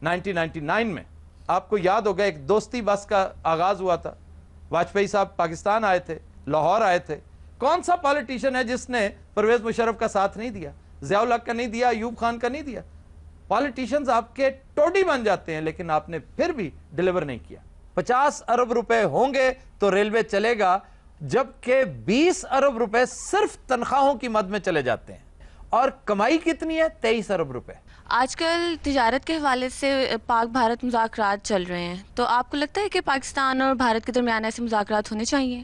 1999 में आपको याद होगा एक दोस्ती बस का आगाज हुआ था। वाजपेयी साहब पाकिस्तान आए थे, लाहौर आए थे। कौन सा पॉलिटिशियन है जिसने परवेज मुशर्रफ का साथ नहीं दिया, ज़ियाउल हक का नहीं दिया, अयूब खान का नहीं दिया? पॉलिटिशियंस आपके टोडी बन जाते हैं, लेकिन आपने फिर भी डिलीवर नहीं किया। 50 अरब रुपए होंगे तो रेलवे चलेगा, जबकि 20 अरब रुपए सिर्फ तनख्वाहों की मद में चले जाते हैं। और कमाई कितनी है? 23 अरब रुपए। आजकल तिजारत के हवाले से पाक भारत मुज़ाकरात चल रहे हैं, तो आपको लगता है कि पाकिस्तान और भारत के दरमियान ऐसे मुज़ाकरात होने चाहिए?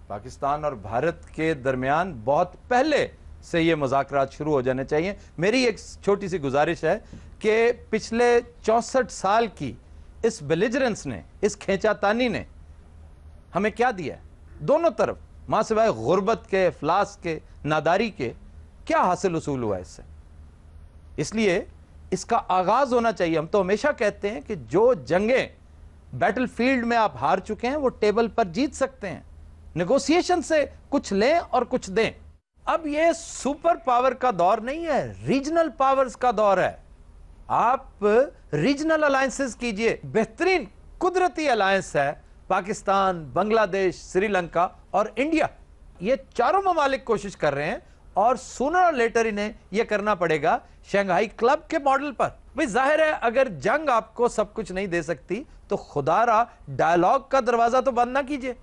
पाकिस्तान और भारत के दरमियान बहुत पहले से ये मुज़ाकरात शुरू हो जाने चाहिए। मेरी एक छोटी सी गुजारिश है कि पिछले 64 साल की इस बेलिजरेंस ने, इस खींचातानी ने हमें क्या दिया है? दोनों तरफ मां सिवाय गुर्बत के, इफलास के, नादारी के क्या हासिल उसूल हुआ इससे? इसलिए इसका आगाज होना चाहिए। हम तो हमेशा कहते हैं कि जो जंगें बैटल फील्ड में आप हार चुके हैं वो टेबल पर जीत सकते हैं। नेगोशिएशन से कुछ लें और कुछ दें। अब ये सुपर पावर का दौर नहीं है, रीजनल पावर्स का दौर है। आप रीजनल अलायंसेस कीजिए। बेहतरीन कुदरती अलायंस है पाकिस्तान, बांग्लादेश, श्रीलंका और इंडिया। ये चारों ममालिक कोशिश कर रहे हैं और सूनर और लेटर इन्हें यह करना पड़ेगा शंघाई क्लब के मॉडल पर। भाई जाहिर है अगर जंग आपको सब कुछ नहीं दे सकती तो खुदारा डायलॉग का दरवाजा तो बंद ना कीजिए।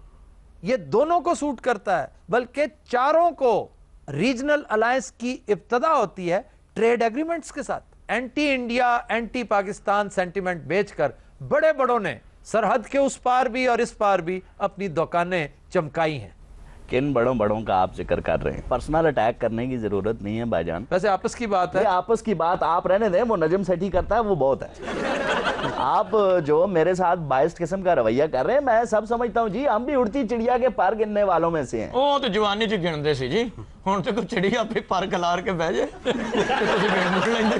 ये दोनों को सूट करता है, बल्कि चारों को। रीजनल अलायंस की इब्तदा होती है ट्रेड एग्रीमेंट्स के साथ। Anti India, anti Pakistan sentiment बेचकर बड़े बड़ों ने सरहद के उस पार भी और इस पार भी अपनी दुकानें चमकाई हैं। किन बड़ों बड़ों का आप जिक्र कर रहे हैं? पर्सनल अटैक करने की जरूरत नहीं है भाईजान। वैसे आपस की बात है। आपस की बात आप रहने दें, वो नजम सेठी करता है वो बहुत है। आप जो मेरे साथ बाइस्ड किस्म का रवैया कर रहे हैं, मैं सब समझता हूँ जी। हम भी उड़ती चिड़िया के पर गिनने वालों में से हैं। ਉਹ ਤੇ ਜਵਾਨੀ ਚ ਗਿਣਦੇ ਸੀ ਜੀ, ਹੁਣ ਤੇ ਕੋਈ ਚਿੜੀਆ ਆਪੇ ਪਰ ਖਲਾਰ ਕੇ ਬਹਿ ਜੇ ਤੇ ਤੁਸੀਂ ਗਿਣ ਮੁੱਕ ਲੈਂਦੇ।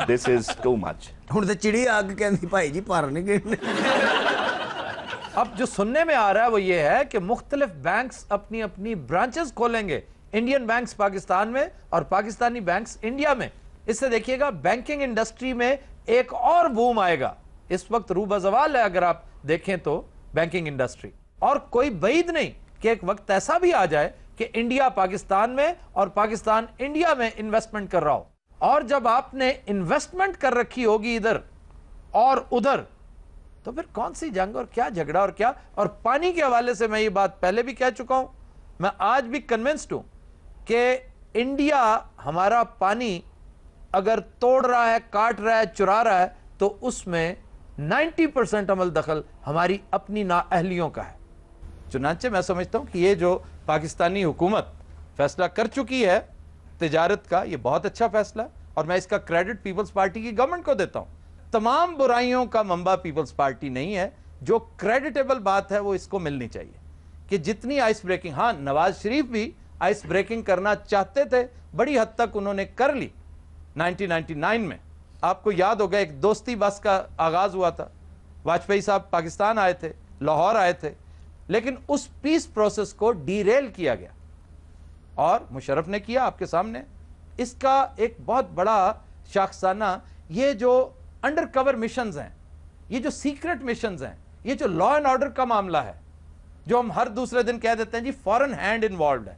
This is too much। ਹੁਣ ਤੇ ਚਿੜੀ ਅੱਗ ਕਹਿੰਦੀ ਭਾਈ ਜੀ ਪਰ ਨਹੀਂ ਗਿਣਨੇ। अब जो सुनने में आ रहा है वो ये है कि मुख्तलिफ बैंक्स अपनी अपनी ब्रांचेस खोलेंगे। इंडियन बैंक्स पाकिस्तान में और पाकिस्तानी बैंक्स इंडिया में। इससे देखिएगा बैंकिंग इंडस्ट्री में एक और बूम आएगा। इस वक्त रूबज़वाल है अगर आप देखें तो बैंकिंग इंडस्ट्री। और कोई बईद नहीं कि एक वक्त ऐसा भी आ जाए कि इंडिया पाकिस्तान में और पाकिस्तान इंडिया में इन्वेस्टमेंट कर रहा हो। और जब आपने इन्वेस्टमेंट कर रखी होगी इधर और उधर, तो फिर कौन सी जंग और क्या झगड़ा और क्या। और पानी के हवाले से मैं ये बात पहले भी कह चुका हूं, मैं आज भी कन्विंस्ड हूं कि इंडिया हमारा पानी अगर तोड़ रहा है, काट रहा है, चुरा रहा है, तो उसमें 90% अमल दखल हमारी अपनी नाअहलियों का है। चुनांचे मैं समझता हूं कि ये जो पाकिस्तानी हुकूमत फैसला कर चुकी है तिजारत का, ये बहुत अच्छा फैसला है और मैं इसका क्रेडिट पीपल्स पार्टी की गवर्नमेंट को देता हूं। तमाम बुराइयों का मंबा पीपल्स पार्टी नहीं है। जो क्रेडिटेबल बात है वो इसको मिलनी चाहिए कि जितनी आइस ब्रेकिंग, हाँ नवाज शरीफ भी आइस ब्रेकिंग करना चाहते थे, बड़ी हद तक उन्होंने कर ली। 1999 में आपको याद होगा एक दोस्ती बस का आगाज हुआ था। वाजपेयी साहब पाकिस्तान आए थे, लाहौर आए थे, लेकिन उस पीस प्रोसेस को डीरेल किया गया और मुशर्रफ ने किया आपके सामने। इसका एक बहुत बड़ा शाखसाना ये जो अंडर कवर मिशंस हैं, ये जो सीक्रेट मिशंस हैं, ये जो लॉ एंड ऑर्डर का मामला है, जो हम हर दूसरे दिन कह देते हैं जी फॉरेन हैंड इन्वॉल्व है,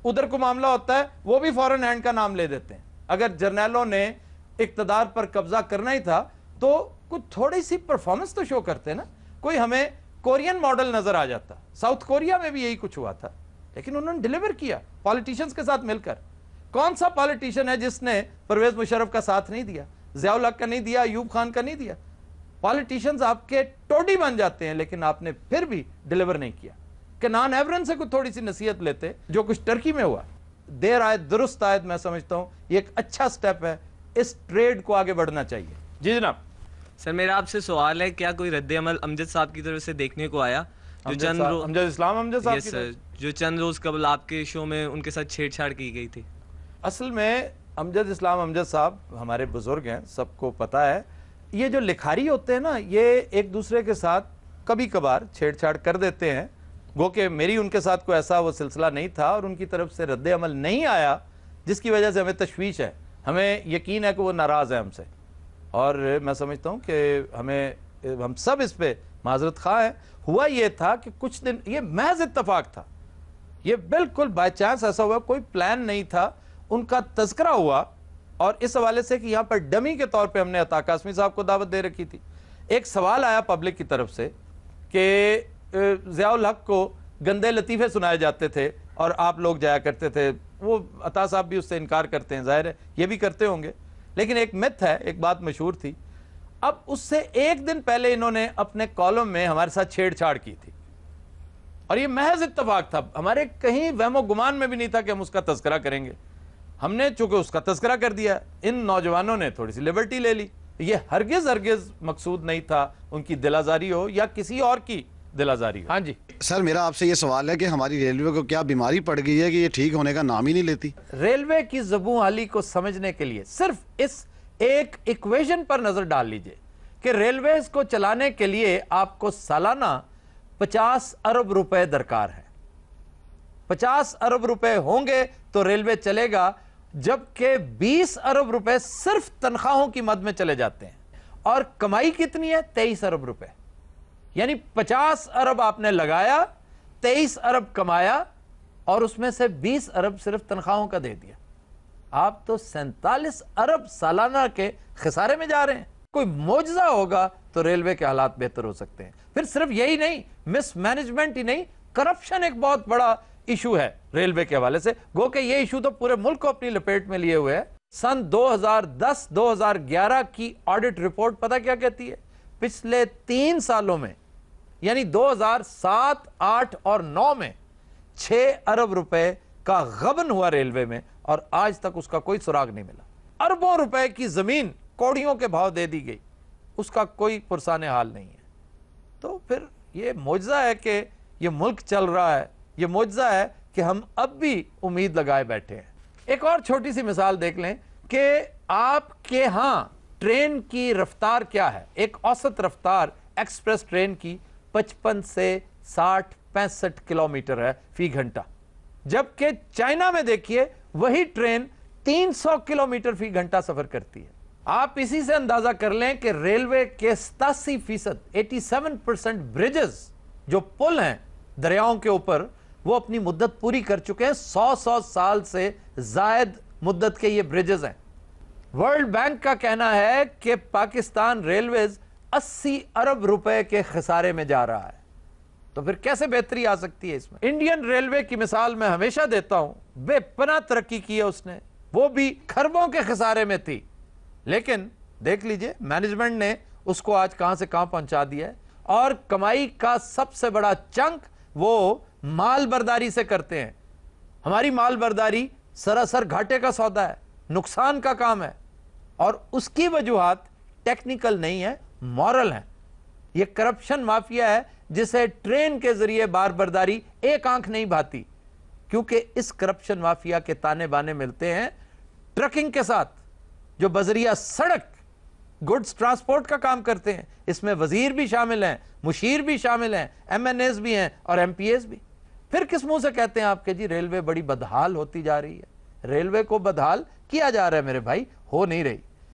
उधर को मामला होता है वो भी फॉरेन हैंड का नाम ले देते हैं। अगर जर्नैलों ने इक्तदार पर कब्जा करना ही था तो कुछ थोड़ी सी परफॉर्मेंस तो शो करते ना। कोई हमें कोरियन मॉडल नजर आ जाता, साउथ कोरिया में भी यही कुछ हुआ था, लेकिन उन्होंने डिलीवर किया पॉलिटिशियंस के साथ मिलकर। कौन सा पॉलिटिशियन है जिसने परवेज मुशर्रफ का साथ नहीं दिया, ज़ियाउल हक का नहीं दिया, अयूब खान का नहीं दिया? पॉलिटिशियंस आपके टोडी बन जाते हैं, लेकिन आपने फिर भी डिलीवर नहीं किया। कनान एवरन से कुछ थोड़ी सी नसीहत लेते, जो कुछ टर्की में हुआ। देर आए दुरुस्त आए, मैं समझता हूं ये एक अच्छा स्टेप है। इस ट्रेड को आगे बढ़ना चाहिए। जी जनाब। सर मेरा आपसे सवाल है, क्या कोई रद्द अमल अमजद साहब की तरफ से देखने को आया? जो अमजद इस्लाम अमजद साहब की सर, जो चंद रोज कबल आपके शो में उनके साथ छेड़छाड़ की गई थी। असल में अमजद इस्लाम अमजद साहब हमारे बुजुर्ग हैं, सबको पता है। ये जो लिखारी होते हैं ना, ये एक दूसरे के साथ कभी कभार छेड़छाड़ कर देते हैं। गो कि मेरी उनके साथ कोई ऐसा वो सिलसिला नहीं था और उनकी तरफ से रद्द अमल नहीं आया, जिसकी वजह से हमें तशवीश है। हमें यकीन है कि वो नाराज़ है हमसे اور میں سمجھتا ہوں کہ ہم سب اس پہ معذرت خواہ ہیں. ہوا یہ تھا کہ کچھ دن یہ محض اتفاق تھا, یہ بالکل بائی چانس ایسا ہوا, کوئی پلان نہیں تھا. ان کا تذکرہ ہوا اور اس حوالے سے کہ یہاں پر ڈمی کے طور پہ ہم نے عطا قاسمی صاحب کو دعوت دے رکھی تھی. ایک سوال آیا پبلک کی طرف سے کہ ضیاء الحق کو گندے لطیفے سنائے جاتے تھے اور آپ لوگ جایا کرتے تھے. وہ عطا صاحب بھی اس سے انکار کرتے ہیں, ظاہر ہے یہ بھی کرتے ہوں گے, لیکن ایک مت ہے, ایک بات مشہور تھی. اب اس سے ایک دن پہلے انہوں نے اپنے کالم میں ہمارے ساتھ چھیڑ چھاڑ کی تھی اور یہ محض اتفاق تھا. ہمارے کہیں وہم و گمان میں بھی نہیں تھا کہ ہم اس کا تذکرہ کریں گے. ہم نے چونکہ اس کا تذکرہ کر دیا, ان نوجوانوں نے تھوڑی سی لبرٹی لے لی. یہ ہرگز مقصود نہیں تھا ان کی دل آزاری ہو یا کسی اور کی دل آزاری ہو. ہاں جی سر, میرا آپ سے یہ سوال ہے کہ ہماری ریلوے کو کیا بیماری پڑ گئی ہے کہ یہ ٹھیک ہونے کا نام ہی نہیں لیتی؟ ریلوے کی زبوں حالی کو سمجھنے کے لیے صرف اس ایک ایکویشن پر نظر ڈال لیجئے کہ ریلویز کو چلانے کے لیے آپ کو سالانہ 50 ارب روپے درکار ہے. 50 ارب روپے ہوں گے تو ریلوے چلے گا, جبکہ 20 ارب روپے صرف تنخواہوں کی مد میں چلے جاتے ہیں. اور کمائی کتنی ہے؟ 23 ارب روپے. یعنی 50 ارب آپ نے لگایا, 23 ارب کمایا اور اس میں سے 20 ارب صرف تنخواہوں کا دے دیا. آپ تو 47 ارب سالانہ کے خسارے میں جا رہے ہیں. کوئی معجزہ ہوگا تو ریلوے کے حالات بہتر ہو سکتے ہیں. پھر صرف یہی نہیں, مس مینجمنٹ ہی نہیں, کرپشن ایک بہت بڑا ایشو ہے ریلوے کے حوالے سے. گو کہ یہ ایشو تو پورے ملک کو اپنی لپیٹ میں لیے ہوئے ہے. سن 2010-2011 کی آڈٹ رپورٹ پتہ کیا کہتی ہے؟ پچھلے 3 سالوں میں یعنی 2007, 8 اور 9 میں 6 ارب روپے کا غبن ہوا ریلوے میں اور آج تک اس کا کوئی سراغ نہیں ملا. اربوں روپے کی زمین کوڑیوں کے بھاؤ دے دی گئی, اس کا کوئی پرسان حال نہیں ہے. تو پھر یہ معجزہ ہے کہ یہ ملک چل رہا ہے, یہ معجزہ ہے کہ ہم اب بھی امید لگائے بیٹھے ہیں. ایک اور چھوٹی سی مثال دیکھ لیں کہ آپ کے ہاں ٹرین کی رفتار کیا ہے. ایک اوسط رفتار ایکسپریس ٹرین کی 55 سے 60-65 کلومیٹر ہے فی گھنٹہ, جبکہ چائنا میں دیکھیے وہی ٹرین 300 کلومیٹر فی گھنٹہ سفر کرتی ہے. آپ اسی سے اندازہ کر لیں کہ ریلوے کے 87%, 87% بریجز جو پل ہیں دریاؤں کے اوپر, وہ اپنی مدت پوری کر چکے ہیں. 100 سال سے زائد مدت کے یہ بریجز ہیں. ورلڈ بینک کا کہنا ہے کہ پاکستان ریلویز 80 ارب روپے کے خسارے میں جا رہا ہے. تو پھر کیسے بہتری آ سکتی ہے اس میں؟ انڈین ریلوے کی مثال میں ہمیشہ دیتا ہوں, بے پناہ ترقی کی ہے اس نے, وہ بھی کھربوں کے خسارے میں تھی, لیکن دیکھ لیجئے مینجمنٹ نے اس کو آج کہاں سے کہاں پہنچا دیا ہے. اور کمائی کا سب سے بڑا چنک وہ مال برداری سے کرتے ہیں. ہماری مال برداری سراسر گھاٹے کا سودا ہے, نقصان کا کام ہے, اور اس کی وجوہات ٹیکنیکل نہیں ہے, مورل ہیں. یہ کرپشن مافیا ہے جسے ٹرین کے ذریعے بار برداری ایک آنکھ نہیں بھاتی, کیونکہ اس کرپشن مافیا کے تانے بانے ملتے ہیں ٹرکنگ کے ساتھ, جو بذریعہ سڑک گڈز ٹرانسپورٹ کا کام کرتے ہیں. اس میں وزیر بھی شامل ہیں, مشیر بھی شامل ہیں, ایم این ایز بھی ہیں اور ایم پی ایز بھی. پھر کس منہ سے کہتے ہیں آپ کہ جی ریلوے بڑی بدحال ہوتی جا رہی ہے؟ ریلوے کو بدحال کیا جا رہا ہے میرے بھائی, ہو نہیں رہی.